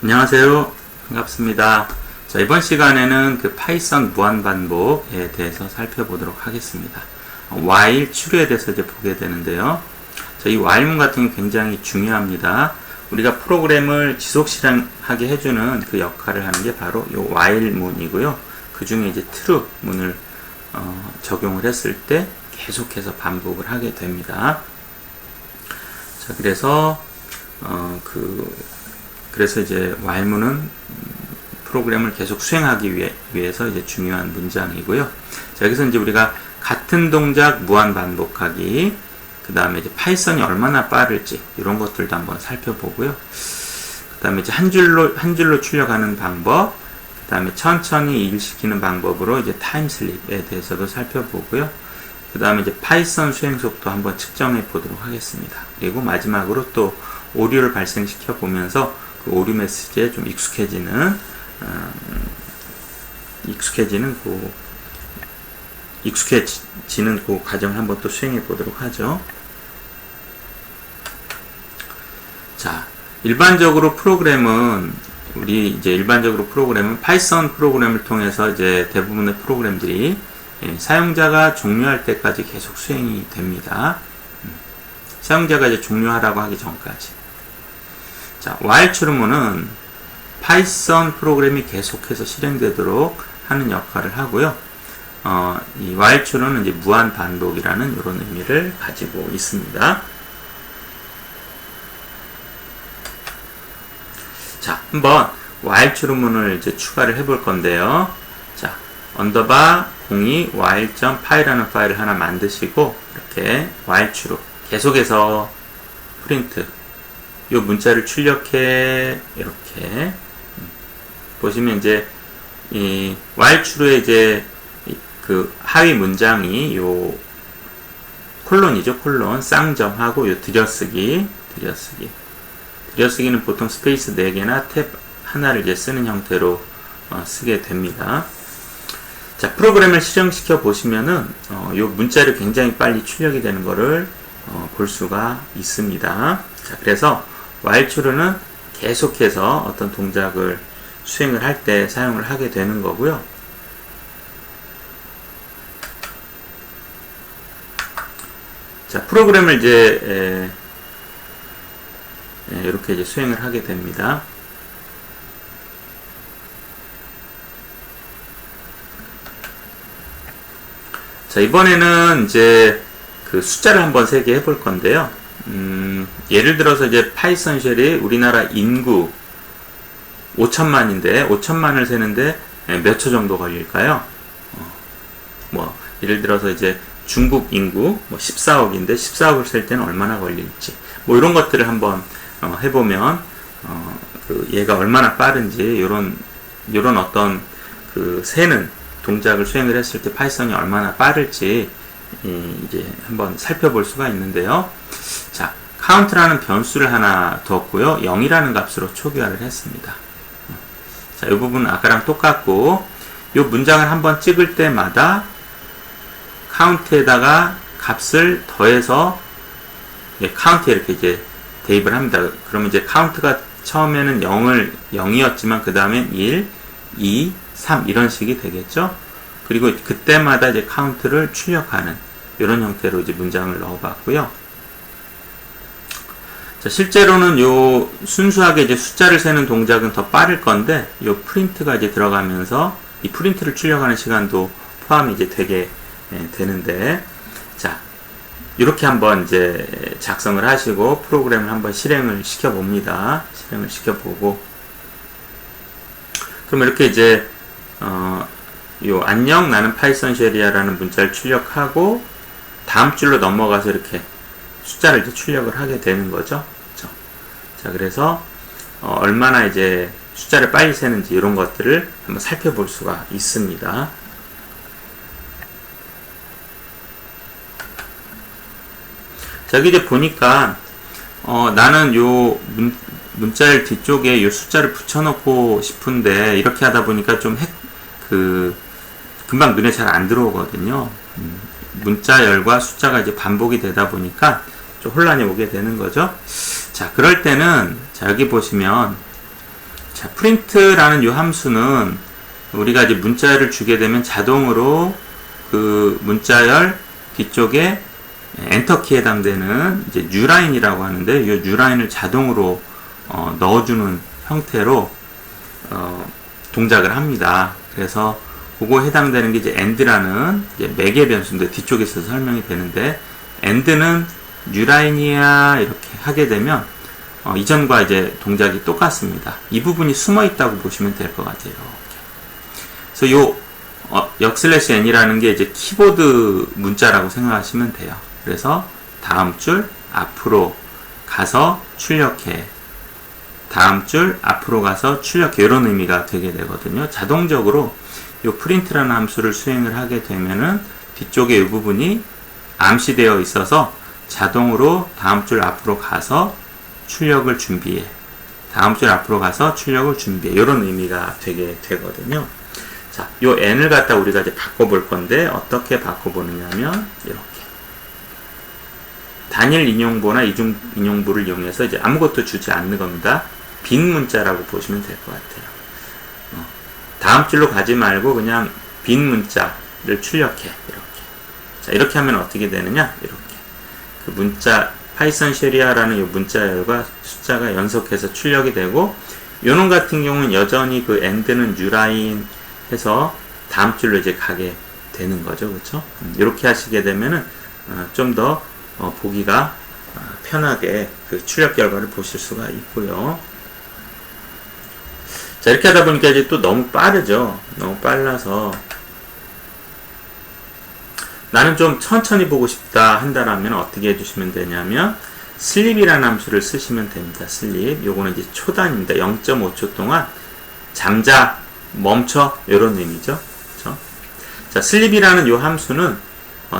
안녕하세요. 반갑습니다. 자, 이번 시간에는 그 파이썬 무한반복에 대해서 살펴보도록 하겠습니다. while 추루에 대해서 이제 보게 되는데요. 자, 이 while문 같은 게 굉장히 중요합니다. 우리가 프로그램을 지속 실행하게 해주는 그 역할을 하는 게 바로 이 while문이고요. 그 중에 이제 true문을 적용을 했을 때 계속해서 반복을 하게 됩니다. 자, 그래서 이제 while문은 프로그램을 계속 수행하기 위해서 이제 중요한 문장이고요. 자, 여기서 이제 우리가 같은 동작 무한 반복하기, 그 다음에 이제 파이썬이 얼마나 빠를지 이런 것들도 한번 살펴보고요. 그 다음에 이제 한 줄로 출력하는 방법, 그 다음에 천천히 일시키는 방법으로 이제 타임슬립에 대해서도 살펴보고요. 그 다음에 이제 파이썬 수행 속도 한번 측정해 보도록 하겠습니다. 그리고 마지막으로 또 오류를 발생시켜 보면서 그 오류 메시지에 좀 익숙해지는 그 과정을 한번 또 수행해 보도록 하죠. 자, 일반적으로 프로그램은 파이썬 프로그램을 통해서 이제 대부분의 프로그램들이 사용자가 종료할 때까지 계속 수행이 됩니다. 사용자가 이제 종료하라고 하기 전까지. 자, while true문은 파이썬 프로그램이 계속해서 실행되도록 하는 역할을 하고요. 이 while true는 이제 무한 반복이라는 이런 의미를 가지고 있습니다. 자, 한번 while true문을 이제 추가를 해볼 건데요. 자, 언더바 02 while.py라는 파일을 하나 만드시고 이렇게 while true 계속해서 프린트 요 문자를 출력해 이렇게 보시면 이제 이 while true의 이제 그 하위 문장이 요 콜론이죠. 콜론 쌍점하고 요 들여쓰기는 보통 스페이스 4개나 탭 하나를 이제 쓰는 형태로 쓰게 됩니다. 자, 프로그램을 실행시켜 보시면은 요 문자를 굉장히 빨리 출력이 되는 거를 볼 수가 있습니다. 자, 그래서 while true는 계속해서 어떤 동작을 수행을 할 때 사용을 하게 되는 거고요. 자, 프로그램을 이제 이렇게 이제 수행을 하게 됩니다. 자, 이번에는 이제 그 숫자를 한번 세게 해볼 건데요. 예를 들어서 이제 파이썬 쉘이 우리나라 인구 5천만인데 5천만을 세는데 몇 초 정도 걸릴까요? 예를 들어서 이제 중국 인구 14억인데 14억을 셀 때는 얼마나 걸릴지 이런 것들을 한번 해보면 얘가 얼마나 빠른지 요런 어떤 그 세는 동작을 수행을 했을 때 파이썬이 얼마나 빠를지 이제 한번 살펴볼 수가 있는데요. 자, count라는 변수를 하나 두었고요. 0이라는 값으로 초기화를 했습니다. 자, 이 부분은 아까랑 똑같고 이 문장을 한번 찍을 때마다 count에다가 값을 더해서 count에 이렇게 이제 대입을 합니다. 그러면 이제 count가 처음에는 0이었지만 그 다음에 1, 2, 3 이런 식이 되겠죠. 그리고 그때마다 이제 count를 출력하는 이런 형태로 이제 문장을 넣어봤고요. 자, 실제로는 요 순수하게 이제 숫자를 세는 동작은 더 빠를 건데 요 프린트가 이제 들어가면서 이 프린트를 출력하는 시간도 포함이 이제 되게 되는데, 자, 이렇게 한번 이제 작성을 하시고 프로그램을 한번 실행을 시켜봅니다. 실행을 시켜보고, 그럼 이렇게 이제 요 안녕 나는 파이썬 쉘이야라는 문자를 출력하고 다음 줄로 넘어가서 이렇게 숫자를 이제 출력을 하게 되는 거죠. 그렇죠? 자, 그래서 얼마나 이제 숫자를 빨리 세는지 이런 것들을 한번 살펴볼 수가 있습니다. 자, 여기 이제 보니까 나는 요 문자열 뒤쪽에 요 숫자를 붙여놓고 싶은데 이렇게 하다 보니까 좀 금방 눈에 잘 안 들어오거든요. 문자열과 숫자가 이제 반복이 되다 보니까 좀 혼란이 오게 되는 거죠. 자, 그럴 때는 자, 여기 보시면 자, print라는 이 함수는 우리가 이제 문자열을 주게 되면 자동으로 그 문자열 뒤쪽에 엔터키에 해당되는 이제 뉴라인이라고 하는데, 이 뉴라인을 자동으로 넣어주는 형태로 동작을 합니다. 그래서 그거에 해당되는 게 이제 end라는 이제 매개 변수인데 뒤쪽에 있어서 설명이 되는데, end는 뉴라인이야 이렇게 하게 되면 이전과 이제 동작이 똑같습니다. 이 부분이 숨어 있다고 보시면 될 것 같아요. 그래서 요 역/n이라는 게 이제 키보드 문자라고 생각하시면 돼요. 그래서 다음 줄 앞으로 가서 출력해, 다음 줄 앞으로 가서 출력해, 이런 의미가 되게 되거든요. 자동적으로 이 print라는 함수를 수행을 하게 되면은 뒤쪽에 이 부분이 암시되어 있어서 자동으로 다음 줄 앞으로 가서 출력을 준비해, 다음 줄 앞으로 가서 출력을 준비해, 이런 의미가 되게 되거든요. 자, 요 n을 갖다 우리가 이제 바꿔볼 건데, 어떻게 바꿔보느냐면 이렇게 단일 인용보나 이중 인용보를 이용해서 이제 아무것도 주지 않는 겁니다. 빈 문자라고 보시면 될 것 같아요. 다음 줄로 가지 말고 그냥 빈 문자를 출력해, 이렇게. 자, 이렇게 하면 어떻게 되느냐, 이렇게 그 문자 파이썬 쉐리아라는 이 문자열과 숫자가 연속해서 출력이 되고, 요놈 같은 경우는 여전히 그 end는 뉴라인 해서 다음 줄로 이제 가게 되는 거죠. 그렇죠? 이렇게 하시게 되면은 좀 더 보기가 편하게 그 출력 결과를 보실 수가 있고요. 자, 이렇게 하다 보니까 이제 또 너무 빠르죠. 너무 빨라서 나는 좀 천천히 보고 싶다 한다라면 어떻게 해주시면 되냐면 슬립이라는 함수를 쓰시면 됩니다. 슬립. 요거는 이제 초단입니다. 0.5초 동안 잠자, 멈춰, 이런 의미죠. 그렇죠? 자, 슬립이라는 요 함수는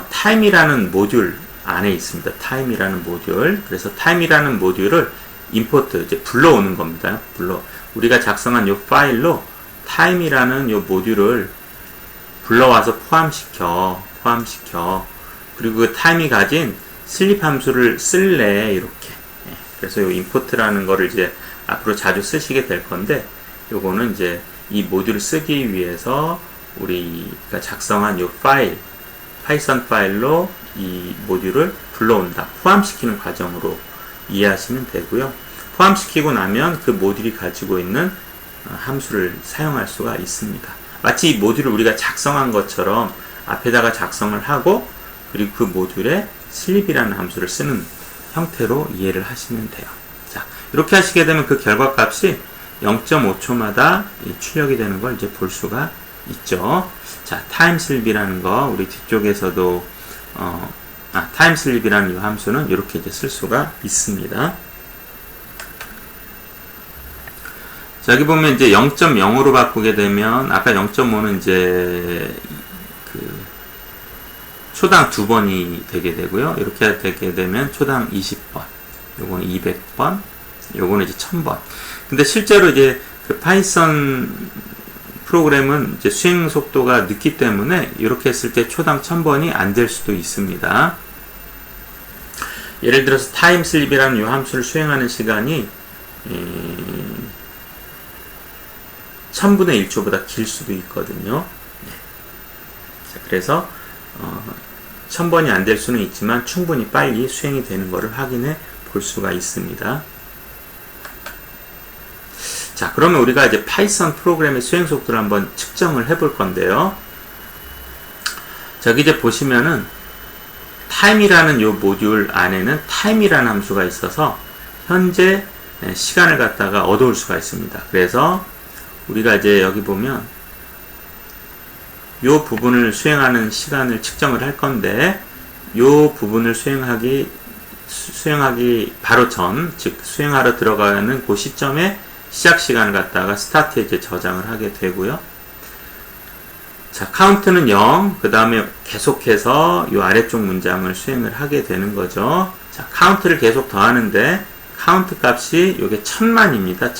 time이라는 모듈 안에 있습니다. time이라는 모듈. 그래서 time이라는 모듈을 임포트, 이제 불러오는 겁니다. 우리가 작성한 요 파일로 time이라는 요 모듈을 불러와서 포함시켜. 그리고 그 time이 가진 슬립 함수를 쓸래, 이렇게. 그래서 요 import라는 거를 이제 앞으로 자주 쓰시게 될 건데, 요거는 이제 이 모듈을 쓰기 위해서 우리가 작성한 요 파일, 파이썬 파일로 이 모듈을 불러온다, 포함시키는 과정으로 이해하시면 되고요. 포함시키고 나면 그 모듈이 가지고 있는 함수를 사용할 수가 있습니다. 마치 이 모듈을 우리가 작성한 것처럼 앞에다가 작성을 하고, 그리고 그 모듈에 슬립이라는 함수를 쓰는 형태로 이해를 하시면 돼요. 자, 이렇게 하시게 되면 그 결과 값이 0.5초마다 출력이 되는 걸 이제 볼 수가 있죠. 자, 타임슬립이라는 거 우리 뒤쪽에서도 타임슬립이라는 이 함수는 이렇게 이제 쓸 수가 있습니다. 자, 여기 보면 이제 0.0으로 바꾸게 되면 아까 0.5는 이제 그 초당 2번이 되게 되고요. 이렇게 되게 되면 초당 20번, 요거는 200번, 요거는 이제 1000번. 근데 실제로 이제 그 파이썬 프로그램은 이제 수행 속도가 늦기 때문에 이렇게 했을 때 초당 1000번이 안 될 수도 있습니다. 예를 들어서 타임슬립이라는 이 함수를 수행하는 시간이 1000분의 1초보다 길 수도 있거든요. 자, 그래서 1000번이 안 될 수는 있지만 충분히 빨리 수행이 되는 것을 확인해 볼 수가 있습니다. 자, 그러면 우리가 이제 파이썬 프로그램의 수행 속도를 한번 측정을 해 볼 건데요. 저기 이제 보시면은 time이라는 요 모듈 안에는 time이라는 함수가 있어서 현재 시간을 갖다가 얻어올 수가 있습니다. 그래서 우리가 이제 여기 보면 요 부분을 수행하는 시간을 측정을 할 건데, 요 부분을 수행하기 바로 전, 즉 수행하러 들어가는 그 시점에 시작 시간을 갖다가 스타트에 이제 저장을 하게 되고요. 자, 카운트는 0, 그 다음에 계속해서 이 아래쪽 문장을 수행을 하게 되는 거죠. 자, 카운트를 계속 더하는데 카운트 값이 요게 1000만입니다.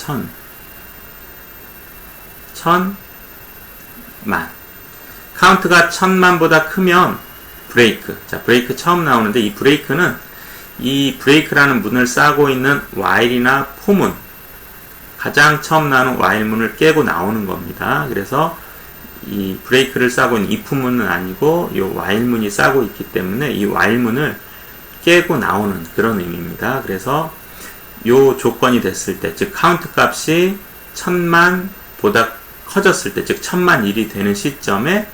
1000만. 카운트가 1000만보다 크면 브레이크. 자, 브레이크 처음 나오는데, 이 브레이크는 이 브레이크라는 문을 싸고 있는 while이나 for은 가장 처음 나오는 while문을 깨고 나오는 겁니다. 그래서 이 브레이크를 싸고 있는 if문은 아니고 이 while문이 싸고 있기 때문에 이 while문을 깨고 나오는 그런 의미입니다. 그래서 요 조건이 됐을 때, 즉 카운트 값이 1000만 보다 커졌을 때, 즉 1000만1이 되는 시점에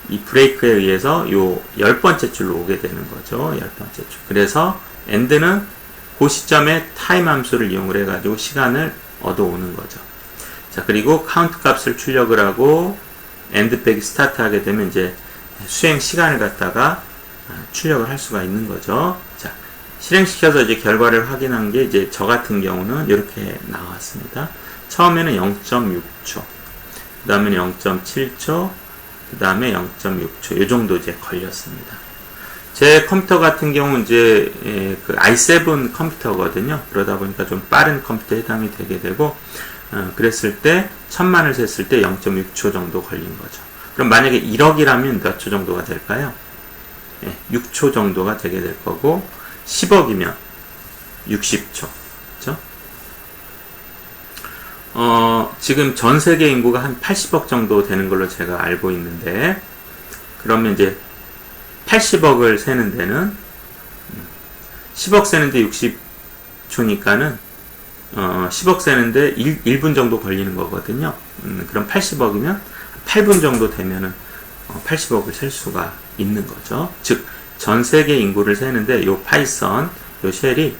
이 브레이크에 의해서 요 10번째 줄로 오게 되는 거죠. 10번째 줄. 그래서 end는 그 시점에 타임 함수를 이용을 해가지고 시간을 얻어오는 거죠. 자, 그리고 카운트 값을 출력을 하고 end 빼기 스타트 하게 되면 이제 수행 시간을 갖다가 출력을 할 수가 있는 거죠. 자, 실행시켜서 이제 결과를 확인한 게 이제 저 같은 경우는 이렇게 나왔습니다. 처음에는 0.6초, 그 다음에는 0.7초, 그 다음에 0.6초, 요 정도 이제 걸렸습니다. 제 컴퓨터 같은 경우는 이제 그 i7 컴퓨터거든요. 그러다 보니까 좀 빠른 컴퓨터에 해당이 되게 되고, 그랬을 때 1000만을 셌을 때 0.6초 정도 걸린 거죠. 그럼 만약에 1억이라면 몇 초 정도가 될까요? 6초 정도가 되게 될 거고, 10억이면 60초. 그렇죠? 지금 전 세계 인구가 한 80억 정도 되는 걸로 제가 알고 있는데, 그러면 이제 80억을 세는 데는 10억 세는데 60초니까는 10억 세는데 1분 정도 걸리는 거거든요. 그럼 80억이면 8분 정도 되면은 80억을 셀 수가 있는 거죠. 즉 전 세계 인구를 세는데 요 파이썬, 요 쉘이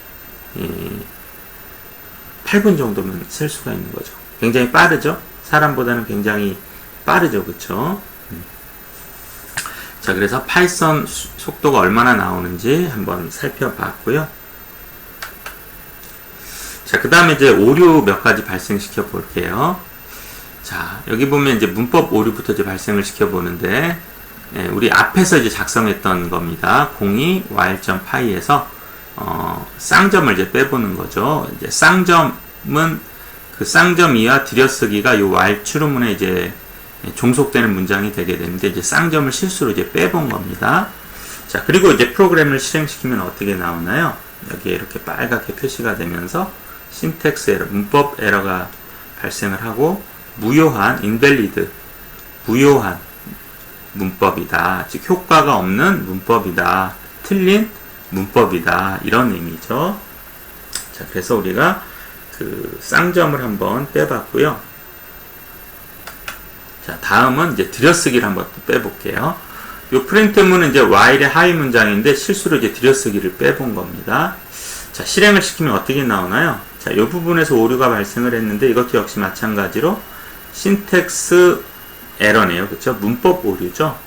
8분 정도면 셀 수가 있는 거죠. 굉장히 빠르죠? 사람보다는 굉장히 빠르죠. 그쵸? 자, 그래서 파이썬 속도가 얼마나 나오는지 한번 살펴봤고요. 자, 그 다음에 이제 오류 몇 가지 발생시켜 볼게요. 자, 여기 보면 이제 문법 오류부터 이제 발생을 시켜 보는데, 우리 앞에서 이제 작성했던 겁니다. 02 while.py에서 쌍점을 이제 빼보는 거죠. 이제 쌍점은 그 쌍점이와 들여쓰기가 요 while 추론문에 이제 종속되는 문장이 되게 되는데, 이제 쌍점을 실수로 이제 빼본 겁니다. 자, 그리고 이제 프로그램을 실행시키면 어떻게 나오나요? 여기에 이렇게 빨갛게 표시가 되면서 신텍스 에러, 문법 에러가 발생을 하고, 무효한, invalid, 무효한 문법이다. 즉 효과가 없는 문법이다. 틀린 문법이다. 이런 의미죠. 자, 그래서 우리가 그 쌍점을 한번 빼봤고요. 자, 다음은 이제 들여쓰기를 한번 또 빼볼게요. 요 프린트문은 이제 while의 하위 문장인데 실수로 이제 들여쓰기를 빼본 겁니다. 자, 실행을 시키면 어떻게 나오나요? 자, 요 부분에서 오류가 발생을 했는데 이것도 역시 마찬가지로 신텍스 에러네요. 그쵸? 문법 오류죠?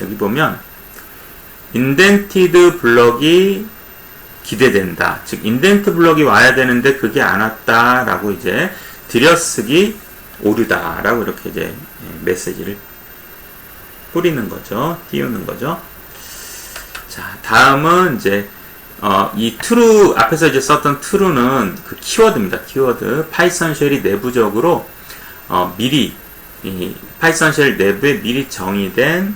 여기 보면 인덴티드 블럭이 기대된다. 즉 인덴트 블럭이 와야 되는데 그게 안 왔다 라고 이제 들여쓰기 오류다 라고 이렇게 이제 메시지를 뿌리는 거죠. 띄우는 거죠. 자, 다음은 이제 이 true 앞에서 이제 썼던 true는 그 키워드입니다. 키워드. 파이썬 쉘이 내부적으로 미리 이 파이썬 쉘 내부에 미리 정의된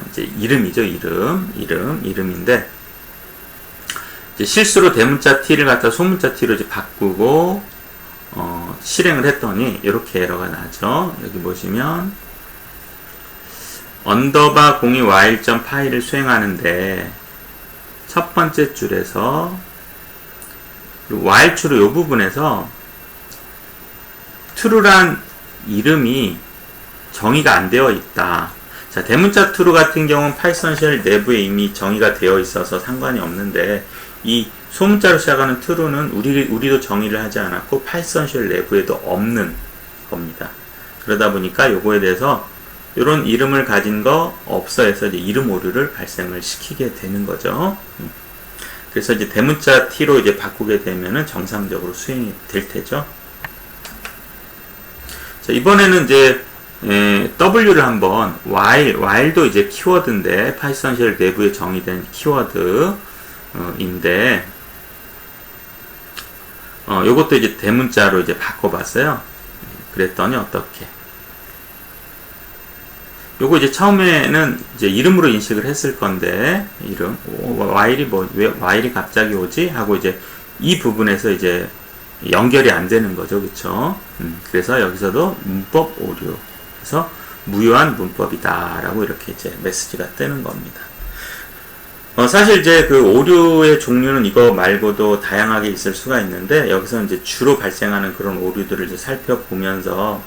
이제 이름이죠. 이름인데 이제 실수로 대문자 t를 갖다 소문자 t로 이제 바꾸고 실행을 했더니 이렇게 에러가 나죠. 여기 보시면 언더바 02 while.py를 수행하는데 첫 번째 줄에서 while true 이 부분에서 true란 이름이 정의가 안 되어 있다. 자, 대문자 true 같은 경우는 파이썬 쉘 내부에 이미 정의가 되어 있어서 상관이 없는데, 이 소문자로 시작하는 true는 우리도 정의를 하지 않았고 파이썬 쉘 내부에도 없는 겁니다. 그러다 보니까 요거에 대해서 이런 이름을 가진 거 없어 해서 이제 이름 오류를 발생을 시키게 되는 거죠. 그래서 이제 대문자 t로 이제 바꾸게 되면은 정상적으로 수행이 될 테죠. 자, 이번에는 이제 W를 한번 while도 이제 키워드인데 파이썬 쉘 내부에 정의된 키워드인데 요것도 이제 대문자로 이제 바꿔봤어요. 그랬더니 어떻게? 요거 이제 처음에는 이제 이름으로 인식을 했을 건데 while이 왜 while이 갑자기 오지? 하고 이제 이 부분에서 이제 연결이 안 되는 거죠. 그쵸? 그래서 여기서도 문법 오류. 그래서 무효한 문법이다. 라고 이렇게 이제 메시지가 뜨는 겁니다. 사실 이제 그 오류의 종류는 이거 말고도 다양하게 있을 수가 있는데, 여기서 이제 주로 발생하는 그런 오류들을 이제 살펴보면서,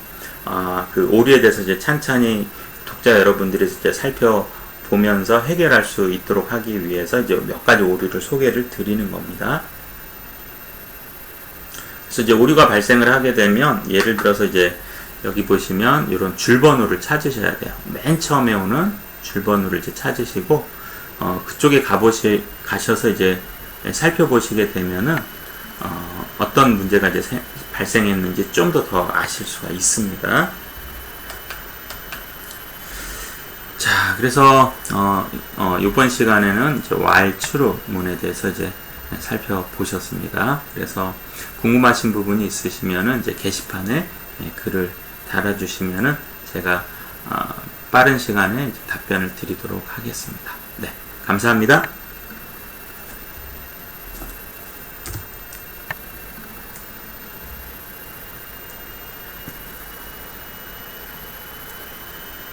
그 오류에 대해서 이제 찬찬히 독자 여러분들이 이제 살펴보면서 해결할 수 있도록 하기 위해서 이제 몇 가지 오류를 소개를 드리는 겁니다. 그래서 이제 오류가 발생을 하게 되면, 예를 들어서 이제 여기 보시면 이런 줄번호를 찾으셔야 돼요. 맨 처음에 오는 줄번호를 이제 찾으시고, 그쪽에 가셔서 이제 살펴보시게 되면은, 어떤 문제가 이제 발생했는지 좀 더 아실 수가 있습니다. 자, 그래서, 이번 시간에는 이제 while true문에 대해서 이제 살펴보셨습니다. 그래서 궁금하신 부분이 있으시면은 이제 게시판에 글을 달아주시면은 제가, 빠른 시간에 답변을 드리도록 하겠습니다. 네. 감사합니다.